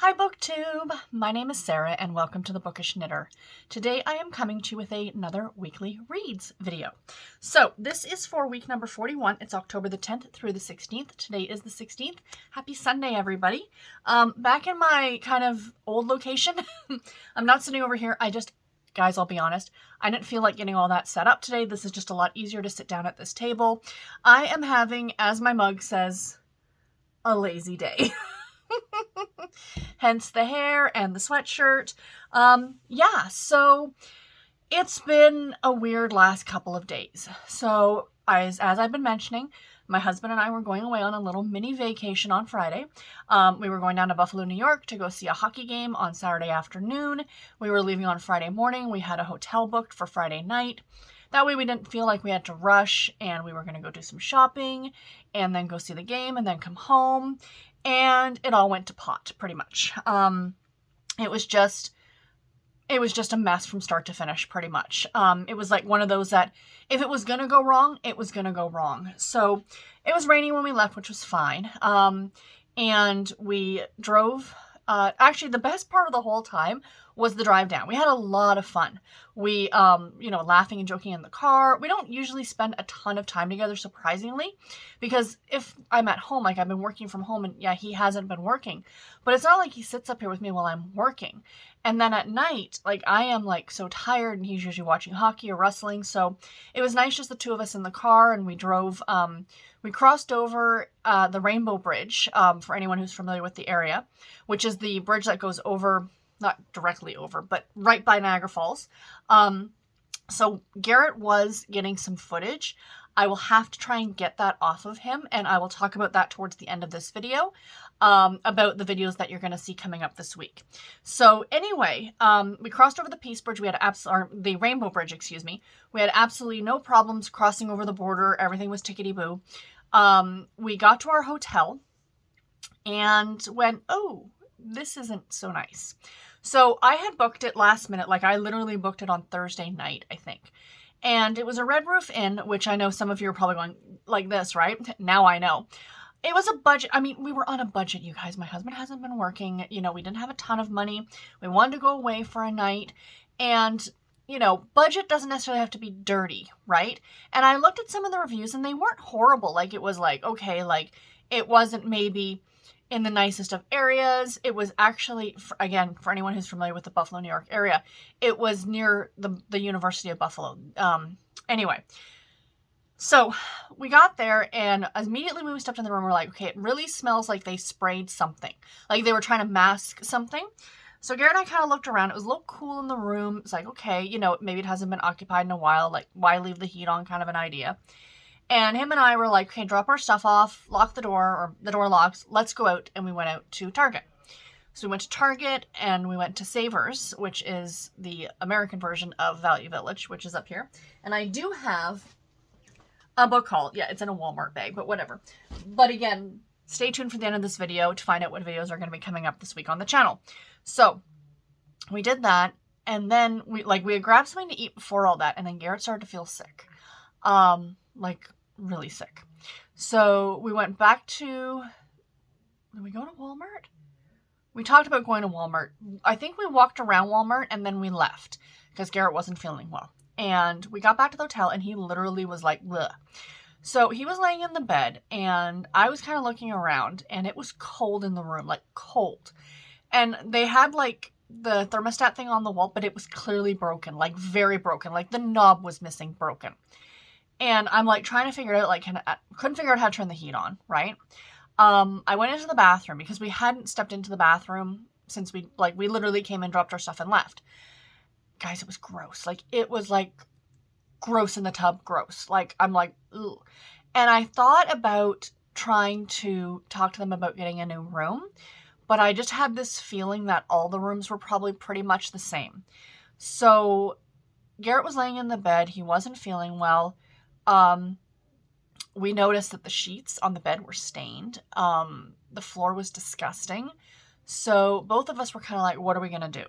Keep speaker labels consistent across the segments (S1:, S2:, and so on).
S1: Hi BookTube! My name is Sarah and welcome to the Bookish Knitter. Today I am coming to you with another weekly reads video. So this is for week number 41. It's October the 10th through the 16th. Today is the 16th. Happy Sunday everybody. Back in my kind of old location. I'm not sitting over here. Guys, I'll be honest, I didn't feel like getting all that set up today. This is just a lot easier to sit down at this table. I am having, as my mug says, a lazy day. Hence the hair and the sweatshirt. Yeah, so it's been a weird last couple of days. So as I've been mentioning, my husband and I were going away on a little mini vacation on Friday. We were going down to Buffalo, New York to go see a hockey game on Saturday afternoon. We were leaving on Friday morning. We had a hotel booked for Friday night. That way we didn't feel like we had to rush, and we were going to go do some shopping and then go see the game and then come home. And it all went to pot, pretty much. It was just a mess from start to finish, pretty much. It was like one of those that if it was going to go wrong, it was going to go wrong. So it was raining when we left, which was fine. And we drove. Actually, the best part of the whole time was the drive down. We had a lot of fun. We, laughing and joking in the car. We don't usually spend a ton of time together, surprisingly, because if I'm at home, like I've been working from home and yeah, he hasn't been working, but it's not like he sits up here with me while I'm working. And then at night, like I am like so tired and he's usually watching hockey or wrestling. So it was nice just the two of us in the car, and we drove, we crossed over the Rainbow Bridge, for anyone who's familiar with the area, which is the bridge that goes over, not directly over, but right by Niagara Falls. So Garrett was getting some footage. I will have to try and get that off of him, and I will talk about that towards the end of this video, about the videos that you're going to see coming up this week. So anyway, we crossed over the Peace Bridge. We had the Rainbow Bridge, excuse me. We had absolutely no problems crossing over the border. Everything was tickety-boo. We got to our hotel and went, oh, this isn't so nice. So I had booked it last minute. Like I literally booked it on Thursday night, I think. And it was a Red Roof Inn, which I know some of you are probably going like this, right? Now I know. It was a budget. I mean, we were on a budget, you guys. My husband hasn't been working. You know, we didn't have a ton of money. We wanted to go away for a night. And, you know, budget doesn't necessarily have to be dirty, right? And I looked at some of the reviews and they weren't horrible. Like it was like, okay, like it wasn't maybe in the nicest of areas. It was actually, again, for anyone who's familiar with the Buffalo, New York area, it was near the University of Buffalo. Anyway, so we got there, and immediately when we stepped in the room, we're like, okay, it really smells like they sprayed something. Like they were trying to mask something. So Garrett and I kind of looked around. It was a little cool in the room. It's like, okay, you know, maybe it hasn't been occupied in a while. Like, why leave the heat on, kind of an idea. And him and I were like, okay, drop our stuff off, lock the door, or the door locks, let's go out. And we went out to Target. So we went to Target and we went to Savers, which is the American version of Value Village, which is up here. And I do have a book haul. Yeah, it's in a Walmart bag, but whatever. But again, stay tuned for the end of this video to find out what videos are going to be coming up this week on the channel. So we did that. And then we had grabbed something to eat before all that. And then Garrett started to feel sick. Really sick. So we went back to, did we go to Walmart? We talked about going to Walmart. I think we walked around Walmart and then we left because Garrett wasn't feeling well. And we got back to the hotel and he literally was like, bleh. So he was laying in the bed and I was kind of looking around and it was cold in the room, like cold. And they had like the thermostat thing on the wall, but it was clearly broken, like very broken. Like the knob was missing, broken. And I'm like trying to figure it out, like couldn't figure out how to turn the heat on, right? I went into the bathroom because we hadn't stepped into the bathroom since we literally came and dropped our stuff and left. Guys, it was gross. Like it was like gross in the tub, gross. Like I'm like, ugh. And I thought about trying to talk to them about getting a new room, but I just had this feeling that all the rooms were probably pretty much the same. So Garrett was laying in the bed. He wasn't feeling well. We noticed that the sheets on the bed were stained. The floor was disgusting. So both of us were kind of like, what are we going to do?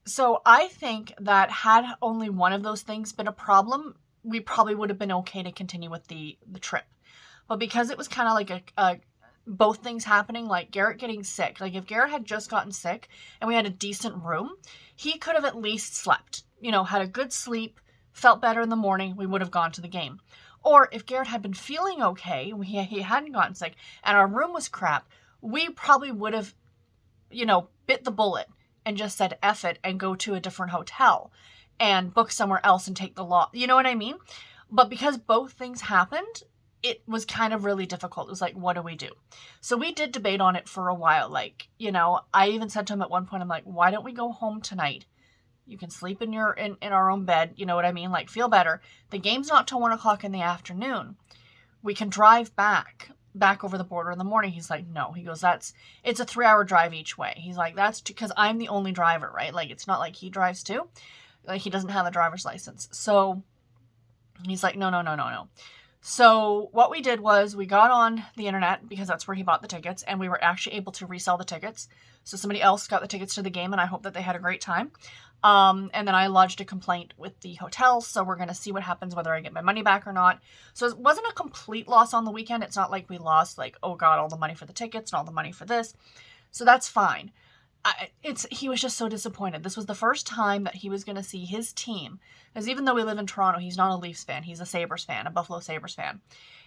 S1: So I think that had only one of those things been a problem, we probably would have been okay to continue with the trip. But because it was kind of like a both things happening, like Garrett getting sick. Like if Garrett had just gotten sick and we had a decent room, he could have at least slept, had a good sleep, felt better in the morning, we would have gone to the game. Or if Garrett had been feeling okay, he hadn't gotten sick, and our room was crap, we probably would have, bit the bullet and just said F it and go to a different hotel and book somewhere else and take the lot. You know what I mean? But because both things happened, it was kind of really difficult. It was like, what do we do? So we did debate on it for a while. Like, I even said to him at one point, I'm like, why don't we go home tonight? You can sleep in our own bed. You know what I mean? Like, feel better. The game's not till 1 o'clock in the afternoon. We can drive back over the border in the morning. He's like, no. He goes, it's a 3-hour drive each way. He's like, that's because I'm the only driver, right? Like, it's not like he drives too. Like, he doesn't have a driver's license. So he's like, no. So what we did was we got on the internet, because that's where he bought the tickets, and we were actually able to resell the tickets. So somebody else got the tickets to the game, and I hope that they had a great time. And then I lodged a complaint with the hotel, so we're going to see what happens, whether I get my money back or not. So it wasn't a complete loss on the weekend. It's not like we lost, like, oh God, all the money for the tickets and all the money for this. So that's fine. He was just so disappointed. This was the first time that he was going to see his team, because even though we live in Toronto, he's not a Leafs fan. He's a Sabres fan, a Buffalo Sabres fan.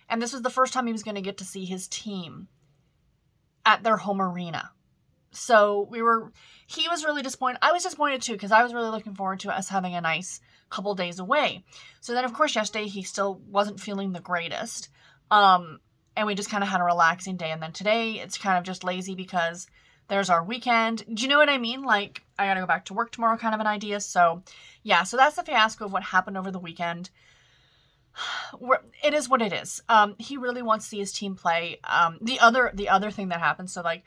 S1: And this was the first time he was going to get to see his team at their home arena. So he was really disappointed. I was disappointed too, because I was really looking forward to us having a nice couple days away. So then, of course, yesterday he still wasn't feeling the greatest. And we just kind of had a relaxing day. And then today it's kind of just lazy because there's our weekend. Do you know what I mean? Like, I gotta go back to work tomorrow, kind of an idea. So yeah, so that's the fiasco of what happened over the weekend. It is what it is. He really wants to see his team play. The other thing that happened, so like,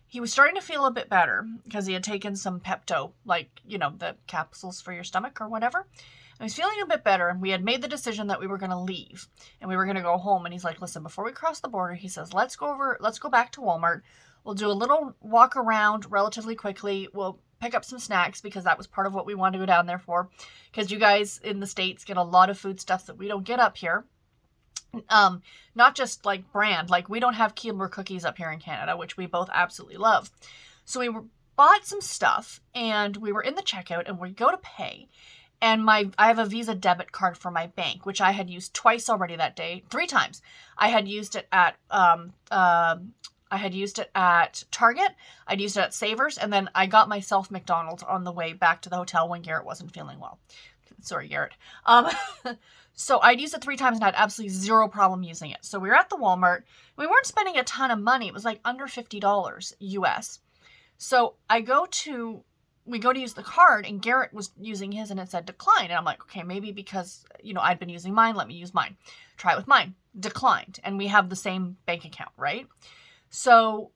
S1: he was starting to feel a bit better because he had taken some Pepto, like, the capsules for your stomach or whatever. And he was feeling a bit better, and we had made the decision that we were going to leave and we were going to go home. And he's like, listen, before we cross the border, he says, let's go back to Walmart. We'll do a little walk around relatively quickly. We'll pick up some snacks, because that was part of what we wanted to go down there for. Because you guys in the States get a lot of food stuff that we don't get up here. Not just like brand, like we don't have Keebler cookies up here in Canada, which we both absolutely love. So we bought some stuff, and we were in the checkout, and we go to pay. And I have a Visa debit card for my bank, which I had used twice already that day, 3 times. I had used it at Target, I'd used it at Savers, and then I got myself McDonald's on the way back to the hotel when Garrett wasn't feeling well. Sorry, Garrett. So I'd used it 3 times and had absolutely zero problem using it. So we were at the Walmart. We weren't spending a ton of money. It was like under $50 US. So we go to use the card, and Garrett was using his and it said decline. And I'm like, okay, maybe because, I'd been using mine, let me use mine. Try it with mine. Declined. And we have the same bank account, right? So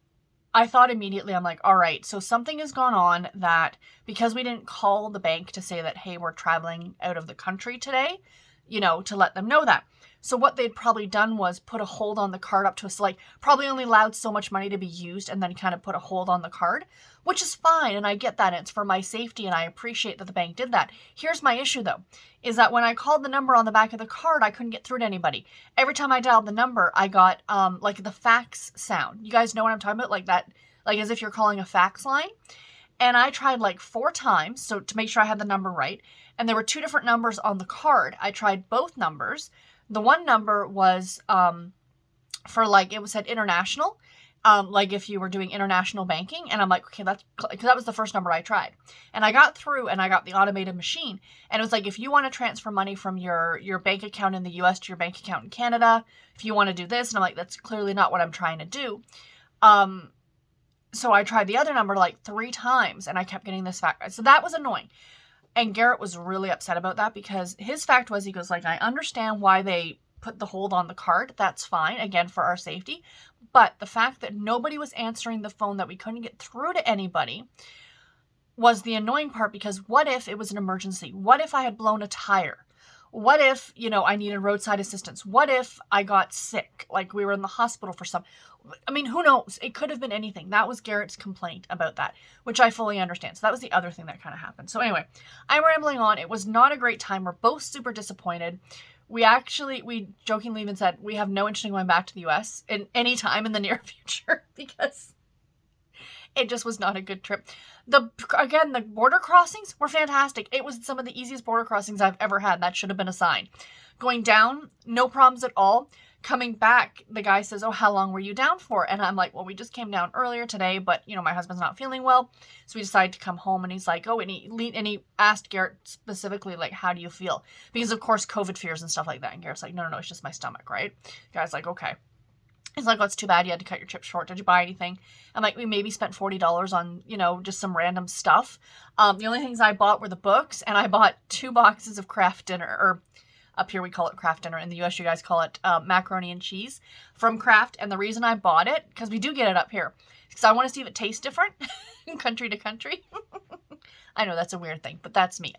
S1: I thought immediately, I'm like, all right, so something has gone on that, because we didn't call the bank to say that, hey, we're traveling out of the country today, to let them know that. So what they'd probably done was put a hold on the card up to us, like probably only allowed so much money to be used, and then kind of put a hold on the card, which is fine. And I get that. And it's for my safety. And I appreciate that the bank did that. Here's my issue though, is that when I called the number on the back of the card, I couldn't get through to anybody. Every time I dialed the number, I got, like the fax sound. You guys know what I'm talking about? Like that, like as if you're calling a fax line. And I tried like 4 times. So to make sure I had the number right. And there were 2 different numbers on the card. I tried both numbers. The one number was for like, it said international, like if you were doing international banking. And I'm like, okay, because that was the first number I tried. And I got through, and I got the automated machine. And it was like, if you want to transfer money from your bank account in the US to your bank account in Canada, if you want to do this. And I'm like, that's clearly not what I'm trying to do. So I tried the other number like 3 times, and I kept getting this fact. So that was annoying. And Garrett was really upset about that, because his fact was, he goes like, I understand why they put the hold on the card. That's fine, again, for our safety. But the fact that nobody was answering the phone, that we couldn't get through to anybody, was the annoying part, because what if it was an emergency? What if I had blown a tire? What if, I needed roadside assistance? What if I got sick? Like we were in the hospital for who knows? It could have been anything. That was Garrett's complaint about that, which I fully understand. So that was the other thing that kind of happened. So anyway, I'm rambling on. It was not a great time. We're both super disappointed. we jokingly even said we have no interest in going back to the US in any time in the near future because it just was not a good trip. The border crossings were fantastic. It was some of the easiest border crossings I've ever had. That should have been a sign. Going down, no problems at all. Coming back, the guy says, "Oh, how long were you down for?" And I'm like, "Well, we just came down earlier today, but, my husband's not feeling well, so we decided to come home." And he's like, "Oh," and he asked Garrett specifically, like, "How do you feel?" Because, of course, COVID fears and stuff like that. And Garrett's like, no, it's just my stomach, right? The guy's like, "Okay." He's like, "Oh, it's too bad you had to cut your trip short. Did you buy anything?" I'm like, "We maybe spent $40 on, just some random stuff." The only things I bought were the books, and I bought 2 boxes of Kraft Dinner, or up here we call it Kraft Dinner. In the US, you guys call it macaroni and cheese from Kraft. And the reason I bought it, because we do get it up here, because I want to see if it tastes different country to country. I know that's a weird thing, but that's me.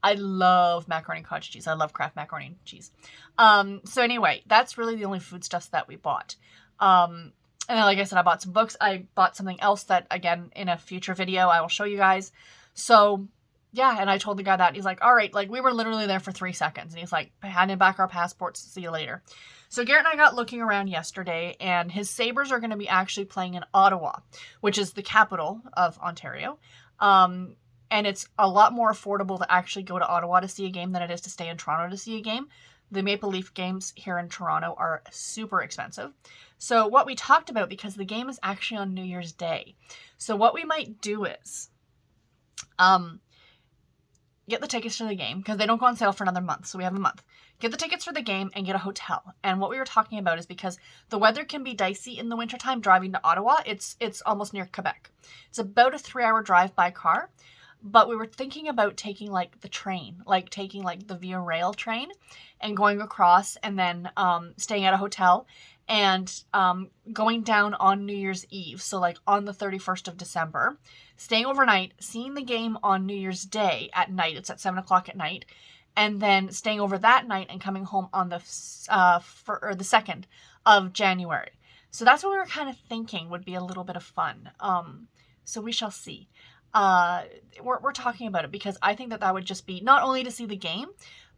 S1: I love macaroni and cottage cheese. I love Kraft macaroni and cheese. So anyway, that's really the only foodstuffs that we bought. And then, like I said, I bought some books. I bought something else that, again, in a future video, I will show you guys. So yeah, and I told the guy that. He's like, "All right," like, we were literally there for 3 seconds. And he's like, "Handing back our passports. See you later." So Garrett and I got looking around yesterday, and his Sabres are going to be actually playing in Ottawa, which is the capital of Ontario. And it's a lot more affordable to actually go to Ottawa to see a game than it is to stay in Toronto to see a game. The Maple Leaf games here in Toronto are super expensive. So what we talked about, because the game is actually on New Year's Day, so what we might do is get the tickets to the game, because they don't go on sale for another month, so we have a month. Get the tickets for the game and get a hotel. And what we were talking about is, because the weather can be dicey in the wintertime driving to Ottawa, it's almost near Quebec. It's about a 3-hour drive by car. But we were thinking about taking, like, the train, like taking, like, the Via Rail train and going across, and then staying at a hotel and going down on New Year's Eve. So, like, on the 31st of December, staying overnight, seeing the game on New Year's Day at night. It's at 7 o'clock at night. And then staying over that night and coming home on the 2nd of January. So that's what we were kind of thinking would be a little bit of fun. So we shall see. We're talking about it because I think that would just be not only to see the game,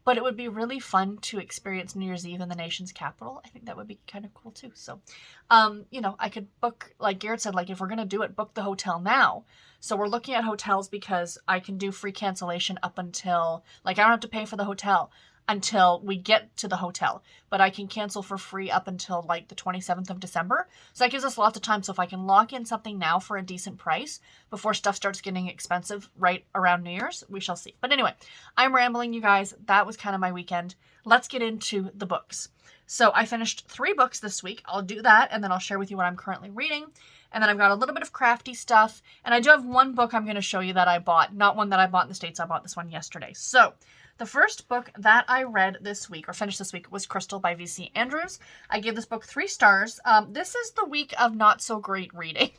S1: but it would be really fun to experience New Year's Eve in the nation's capital. I think that would be kind of cool too. So, I could book, like Garrett said, like, if we're going to do it, book the hotel now. So we're looking at hotels because I can do free cancellation up until, like, I don't have to pay for the hotel until we get to the hotel, but I can cancel for free up until, like, the 27th of December. So that gives us lots of time. So if I can lock in something now for a decent price before stuff starts getting expensive right around New Year's, we shall see. But anyway, I'm rambling, you guys. That was kind of my weekend. Let's get into the books. So I finished 3 books this week. I'll do that, and then I'll share with you what I'm currently reading. And then I've got a little bit of crafty stuff. And I do have one book I'm going to show you that I bought. Not one that I bought in the States. I bought this one yesterday. So the first book that I read this week, or finished this week, was Crystal by V.C. Andrews. I gave this book 3 stars. This is the week of not so great reading.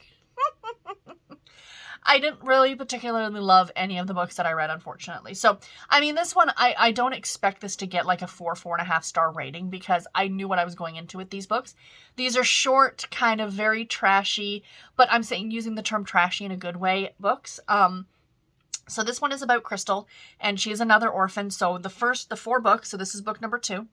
S1: I didn't really particularly love any of the books that I read, unfortunately. So, I mean, this one, I don't expect this to get like a 4.5 star rating, because I knew what I was going into with these books. These are short, kind of very trashy, but I'm saying using the term trashy in a good way, books. So this one is about Crystal, and she is another orphan. So the 4 books, so this is book number 2.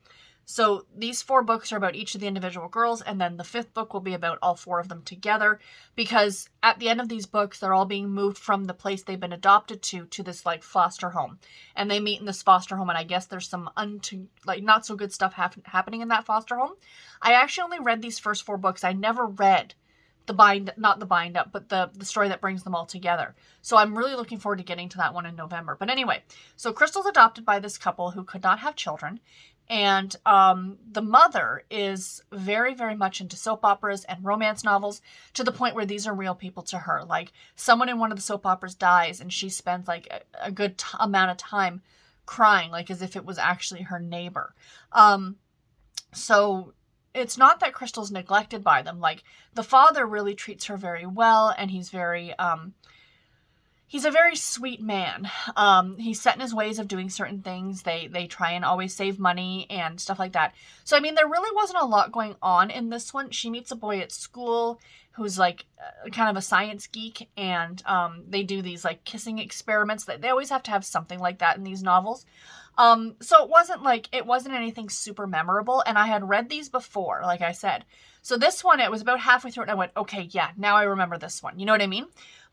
S1: So these 4 books are about each of the individual girls, and then the 5th book will be about all 4 of them together, because at the end of these books, they're all being moved from the place they've been adopted to this, like, foster home. And they meet in this foster home, and I guess there's some not so good stuff happening in that foster home. I actually only read these first 4 books. I never read not the bind up, but the story that brings them all together. So I'm really looking forward to getting to that one in November. But anyway, so Crystal's adopted by this couple who could not have children. And the mother is very, very much into soap operas and romance novels, to the point where these are real people to her. Like, someone in one of the soap operas dies, and she spends, like, a good amount of time crying, like as if it was actually her neighbor. So it's not that Crystal's neglected by them. Like, the father really treats her very well, and he's a very sweet man. He's set in his ways of doing certain things. They try and always save money and stuff like that. So, I mean, there really wasn't a lot going on in this one. She meets a boy at school who's, like, kind of a science geek, and they do these, like, kissing experiments. They always have to have something like that in these novels. So it wasn't anything super memorable, and I had read these before, like I said. So this one, it was about halfway through it, and I went, okay, yeah, now I remember this one. You know what I mean?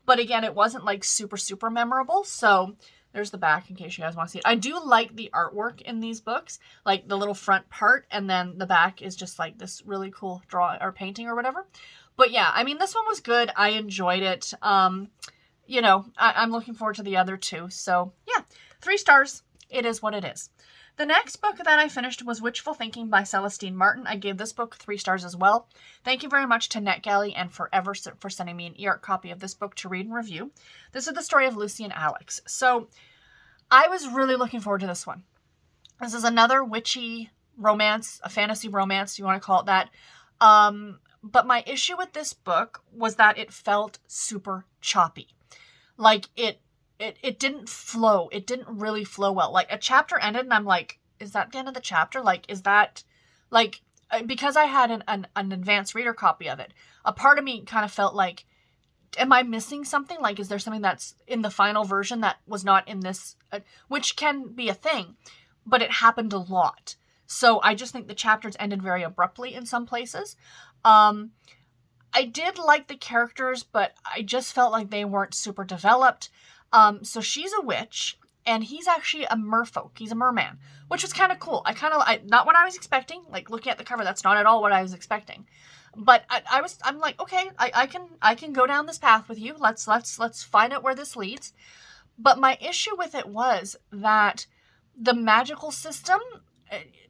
S1: But again, it wasn't like super, super memorable. So there's the back in case you guys want to see it. I do like the artwork in these books, like the little front part, and then the back is just like this really cool drawing or painting or whatever. But yeah, I mean, this one was good. I enjoyed it. You know, I'm looking forward to the other two. So yeah, 3 stars. It is what it is. The next book that I finished was Witchful Thinking by Celestine Martin. I gave this book 3 stars as well. Thank you very much to NetGalley and Forever for sending me an e-art copy of this book to read and review. This is the story of Lucy and Alex. So I was really looking forward to this one. This is another witchy romance, a fantasy romance, you want to call it that. But my issue with this book was that it felt super choppy. Like it didn't flow. It didn't really flow well. Like a chapter ended and I'm like, is that the end of the chapter? Like, is that like, because I had an advanced reader copy of it, a part of me kind of felt like, am I missing something? Like, is there something that's in the final version that was not in this, which can be a thing, but it happened a lot. So I just think the chapters ended very abruptly in some places. I did like the characters, but I just felt like they weren't super developed. So she's a witch, and he's actually a merfolk. He's a merman, which was kind of cool. Not what I was expecting. Like, looking at the cover, that's not at all what I was expecting. But I'm like, okay, I can go down this path with you. Let's find out where this leads. But my issue with it was that the magical system,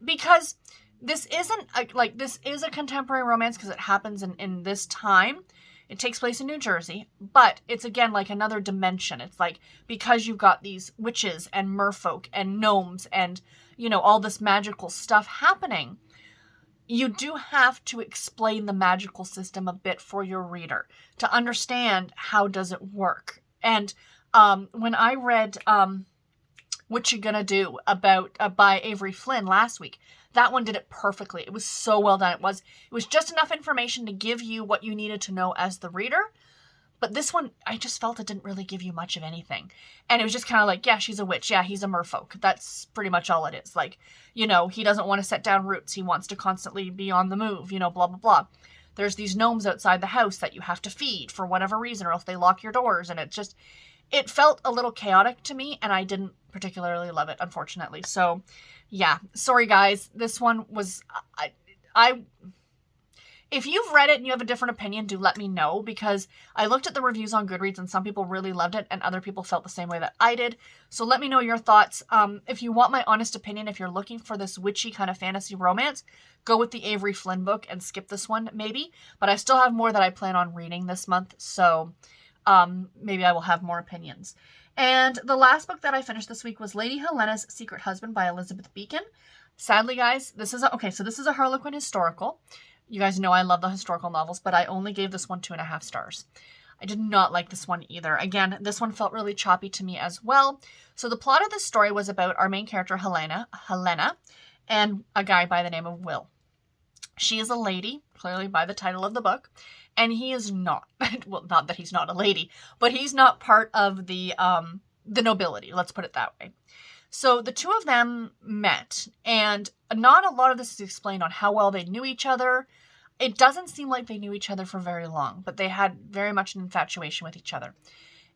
S1: because this isn't this is a contemporary romance because it happens in this time. It takes place in New Jersey, but it's again like another dimension. It's like, because you've got these witches and merfolk and gnomes and, you know, all this magical stuff happening, you do have to explain the magical system a bit for your reader to understand how does it work. And when I read What You Gonna Do about by Avery Flynn last week, that one did it perfectly. It was so well done. It was just enough information to give you what you needed to know as the reader. But this one, I just felt it didn't really give you much of anything. And it was just kind of like, yeah, she's a witch. Yeah, he's a merfolk. That's pretty much all it is. Like, you know, he doesn't want to set down roots. He wants to constantly be on the move, you know, blah, blah, blah. There's these gnomes outside the house that you have to feed for whatever reason, or else they lock your doors. And it felt a little chaotic to me, and I didn't particularly love it, unfortunately. So, yeah, sorry guys. This one was, if you've read it and you have a different opinion, do let me know, because I looked at the reviews on Goodreads and some people really loved it and other people felt the same way that I did. So let me know your thoughts. If you want my honest opinion, if you're looking for this witchy kind of fantasy romance, go with the Avery Flynn book and skip this one, maybe. But I still have more that I plan on reading this month, so maybe I will have more opinions. And the last book that I finished this week was Lady Helena's Secret Husband by Elizabeth Beacon. Sadly, guys, this is a Harlequin historical. You guys know I love the historical novels, but I only gave this one 2.5 stars. I did not like this one either. Again, this one felt really choppy to me as well. So the plot of the story was about our main character, Helena, and a guy by the name of Will. She is a lady, clearly by the title of the book, and he is not. Well, not that he's not a lady, but he's not part of the nobility, let's put it that way. So the two of them met, and not a lot of this is explained on how well they knew each other. It doesn't seem like they knew each other for very long, but they had very much an infatuation with each other.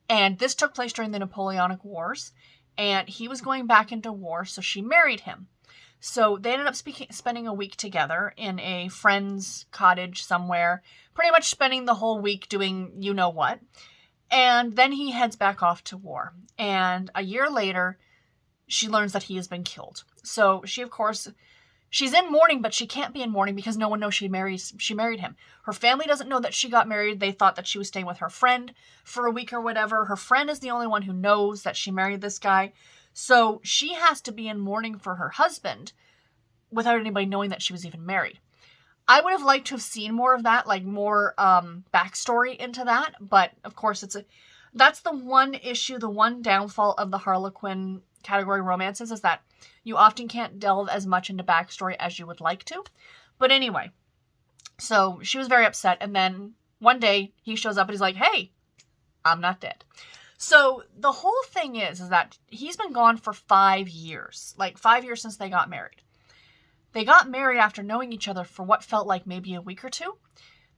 S1: And this took place during the Napoleonic Wars, and he was going back into war, so she married him. So they ended up spending a week together in a friend's cottage somewhere, pretty much spending the whole week doing you know what. And then he heads back off to war. And a year later, she learns that he has been killed. So she, of course, she's in mourning, but she can't be in mourning because no one knows she married him. Her family doesn't know that she got married. They thought that she was staying with her friend for a week or whatever. Her friend is the only one who knows that she married this guy. So she has to be in mourning for her husband without anybody knowing that she was even married. I would have liked to have seen more of that, like more backstory into that. But of course, that's the one issue, the one downfall of the Harlequin category romances, is that you often can't delve as much into backstory as you would like to. But anyway, so she was very upset. And then one day he shows up and he's like, hey, I'm not dead. So the whole thing is that he's been gone for 5 years. Like 5 years since they got married. They got married after knowing each other for what felt like maybe a week or two.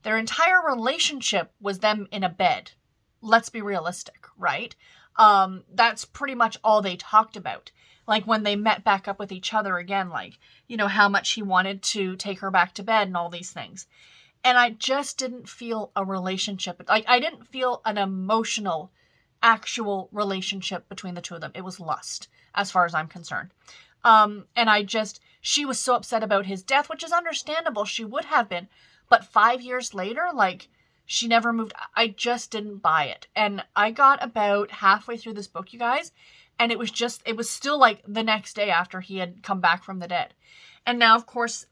S1: Their entire relationship was them in a bed. Let's be realistic, right? That's pretty much all they talked about. Like when they met back up with each other again, like, you know, how much he wanted to take her back to bed and all these things. And I just didn't feel a relationship. Like, I didn't feel an emotional, actual relationship between the two of them. It was lust, as far as I'm concerned. And she was so upset about his death, which is understandable. She would have been. But 5 years later, like, she never moved. I just didn't buy it. And I got about halfway through this book, you guys, and it was still like the next day after he had come back from the dead. And now, of course,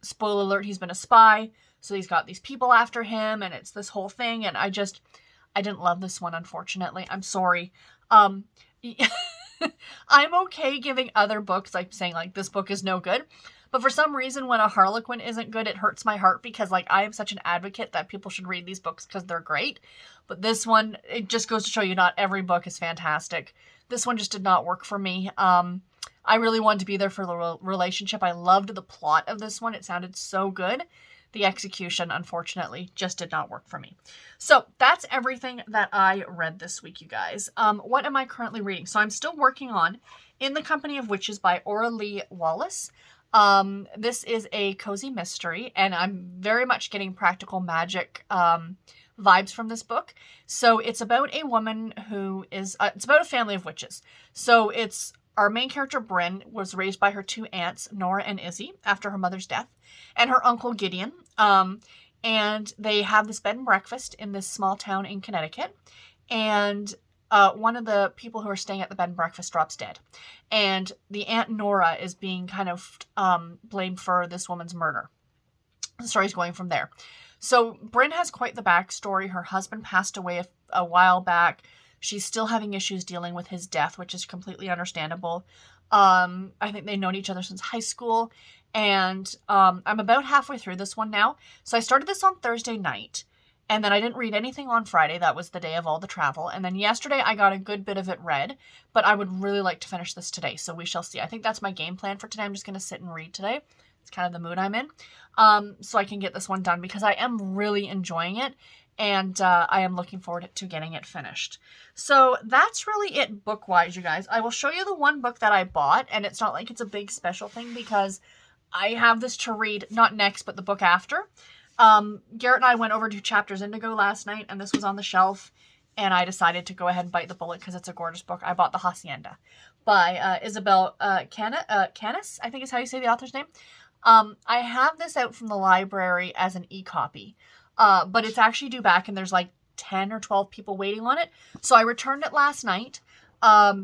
S1: spoiler alert, he's been a spy. So he's got these people after him, and it's this whole thing. And I didn't love this one, unfortunately. I'm sorry. I'm okay giving other books, like saying like this book is no good. But for some reason, when a Harlequin isn't good, it hurts my heart because like I am such an advocate that people should read these books because they're great. But this one, it just goes to show you not every book is fantastic. This one just did not work for me. I really wanted to be there for the relationship. I loved the plot of this one. It sounded so good. The execution, unfortunately, just did not work for me. So that's everything that I read this week, you guys. What am I currently reading? So I'm still working on In the Company of Witches by Lee Wallace. This is a cozy mystery, and I'm very much getting practical magic vibes from this book. So it's about a woman who is, it's about a family of witches. So it's our main character, Bryn, was raised by her two aunts, Nora and Izzy, after her mother's death, and her uncle, Gideon. And they have this bed and breakfast in this small town in Connecticut. And one of the people who are staying at the bed and breakfast drops dead. And the Aunt Nora is being kind of blamed for this woman's murder. The story's going from there. So Bryn has quite the backstory. Her husband passed away a while back. She's still having issues dealing with his death, which is completely understandable. I think they've known each other since high school. And I'm about halfway through this one now. So I started this on Thursday night. And then I didn't read anything on Friday. That was the day of all the travel. And then yesterday I got a good bit of it read. But I would really like to finish this today. So we shall see. I think that's my game plan for today. I'm just going to sit and read today. It's kind of the mood I'm in. So I can get this one done because I am really enjoying it. And I am looking forward to getting it finished. So that's really it book-wise, you guys. I will show you the one book that I bought. And it's not like it's a big special thing because I have this to read, not next, but the book after. Garrett and I went over to Chapters Indigo last night, and this was on the shelf, and I decided to go ahead and bite the bullet because it's a gorgeous book. I bought The Hacienda by Isabel Canis, I think is how you say the author's name. I have this out from the library as an e-copy, but it's actually due back, and there's like 10 or 12 people waiting on it. So I returned it last night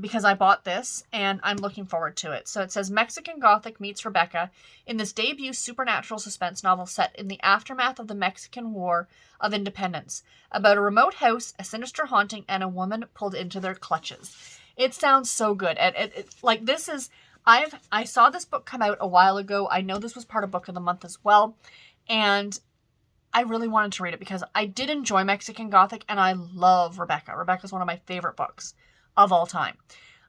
S1: because I bought this, and I'm looking forward to it. So it says, Mexican Gothic meets Rebecca in this debut supernatural suspense novel set in the aftermath of the Mexican War of Independence, about a remote house, a sinister haunting, and a woman pulled into their clutches. It sounds so good. Like this is, I saw this book come out a while ago. I know this was part of Book of the Month as well, and I really wanted to read it because I did enjoy Mexican Gothic, and I love Rebecca. Rebecca's one of my favorite books of all time.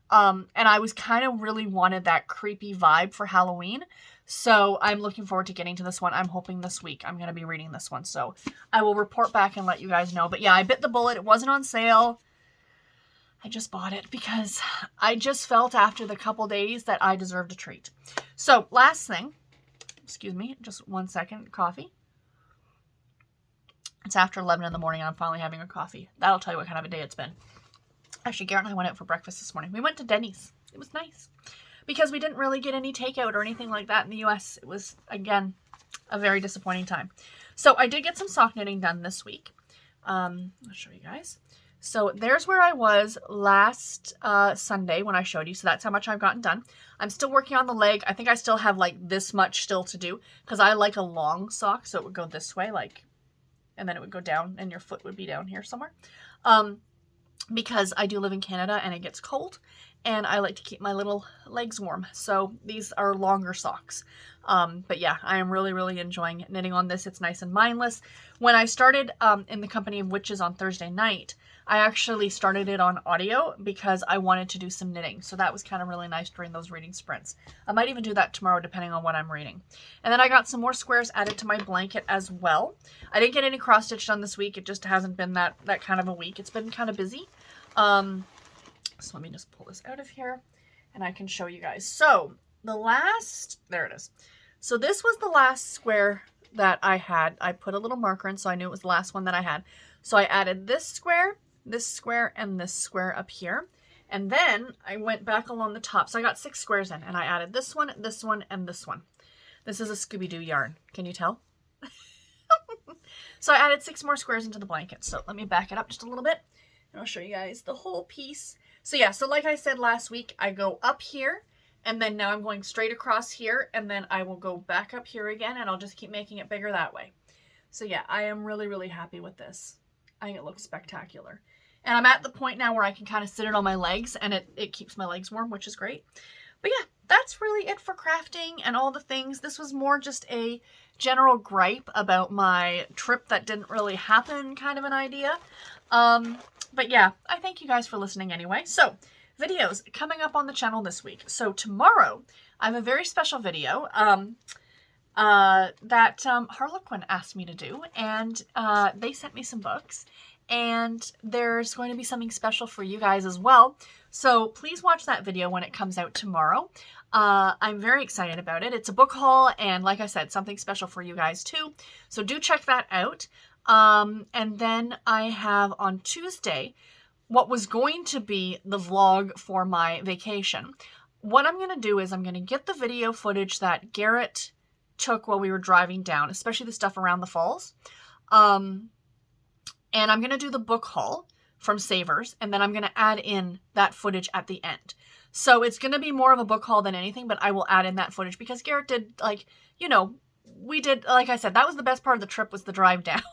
S1: And I was kind of really wanted that creepy vibe for Halloween. So I'm looking forward to getting to this one. I'm hoping this week I'm going to be reading this one. So I will report back and let you guys know. But yeah, I bit the bullet. It wasn't on sale. I just bought it because I just felt after the couple days that I deserved a treat. So last thing, excuse me, just 1 second, coffee. It's after 11 in the morning and I'm finally having a coffee. That'll tell you what kind of a day it's been. Actually, Garrett and I went out for breakfast this morning. We went to Denny's. It was nice because we didn't really get any takeout or anything like that in the U.S. It was, again, a very disappointing time. So I did get some sock knitting done this week. I'll show you guys. So there's where I was last Sunday when I showed you. So that's how much I've gotten done. I'm still working on the leg. I think I still have like this much still to do because I like a long sock. So it would go this way, like, and then it would go down and your foot would be down here somewhere. Because I do live in Canada and it gets cold and I like to keep my little legs warm. So these are longer socks. But yeah, I am really, really enjoying knitting on this. It's nice and mindless. When I started in the Company of Witches on Thursday night, I actually started it on audio because I wanted to do some knitting. So that was kind of really nice during those reading sprints. I might even do that tomorrow depending on what I'm reading. And then I got some more squares added to my blanket as well. I didn't get any cross stitch done this week. It just hasn't been that kind of a week. It's been kind of busy. So let me just pull this out of here and I can show you guys. So there it is. So this was the last square that I had. I put a little marker in so I knew it was the last one that I had. So I added this square, and this square up here. And then I went back along the top. So I got 6 squares in and I added this one, and this one. This is a Scooby-Doo yarn. Can you tell? So I added 6 more squares into the blanket. So let me back it up just a little bit and I'll show you guys the whole piece. So yeah, so like I said last week, I go up here and then now I'm going straight across here and then I will go back up here again and I'll just keep making it bigger that way. So yeah, I am really, really happy with this. I think it looks spectacular. And I'm at the point now where I can kind of sit it on my legs and it keeps my legs warm, which is great. But yeah, that's really it for crafting and all the things. This was more just a general gripe about my trip that didn't really happen kind of an idea. But yeah, I thank you guys for listening anyway. So videos coming up on the channel this week. So tomorrow I have a very special video that Harlequin asked me to do, and they sent me some books, and there's going to be something special for you guys as well. So please watch that video when it comes out tomorrow. I'm very excited about it. It's a book haul, and like I said, something special for you guys too. So do check that out. And then I have on Tuesday what was going to be the vlog for my vacation. What I'm going to do is I'm going to get the video footage that Garrett took while we were driving down, especially the stuff around the falls. And I'm going to do the book haul from Savers, and then I'm going to add in that footage at the end. So it's going to be more of a book haul than anything, but I will add in that footage because Garrett did, like, you know, we did, like I said, that was the best part of the trip, was the drive down.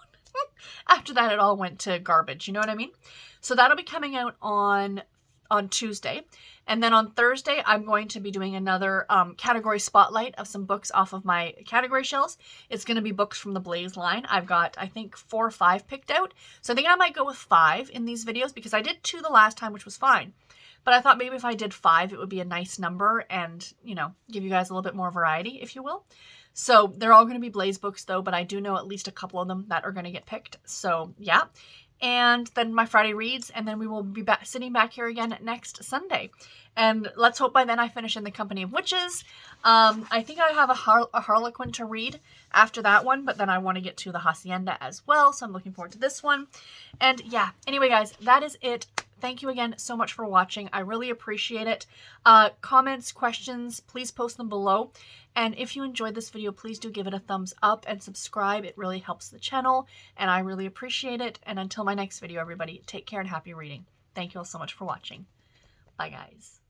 S1: After that, it all went to garbage, you know what I mean? So that'll be coming out on Tuesday. And then on Thursday, I'm going to be doing another category spotlight of some books off of my category shelves. It's going to be books from the Blaze line. I've got, I think, 4 or 5 picked out. So I think I might go with 5 in these videos because I did 2 the last time, which was fine. But I thought maybe if I did 5, it would be a nice number and, you know, give you guys a little bit more variety, if you will. So they're all going to be Blaze books though, but I do know at least a couple of them that are going to get picked. So yeah. And then my Friday reads, and then we will be sitting back here again next Sunday. And let's hope by then I finish In the Company of Witches. I think I have a Harlequin to read after that one, but then I want to get to the Hacienda as well, so I'm looking forward to this one. And yeah, anyway guys, that is it. Thank you again so much for watching. I really appreciate it. Comments, questions, please post them below. And if you enjoyed this video, please do give it a thumbs up and subscribe. It really helps the channel, and I really appreciate it. And until my next video, everybody, take care and happy reading. Thank you all so much for watching. Bye, guys.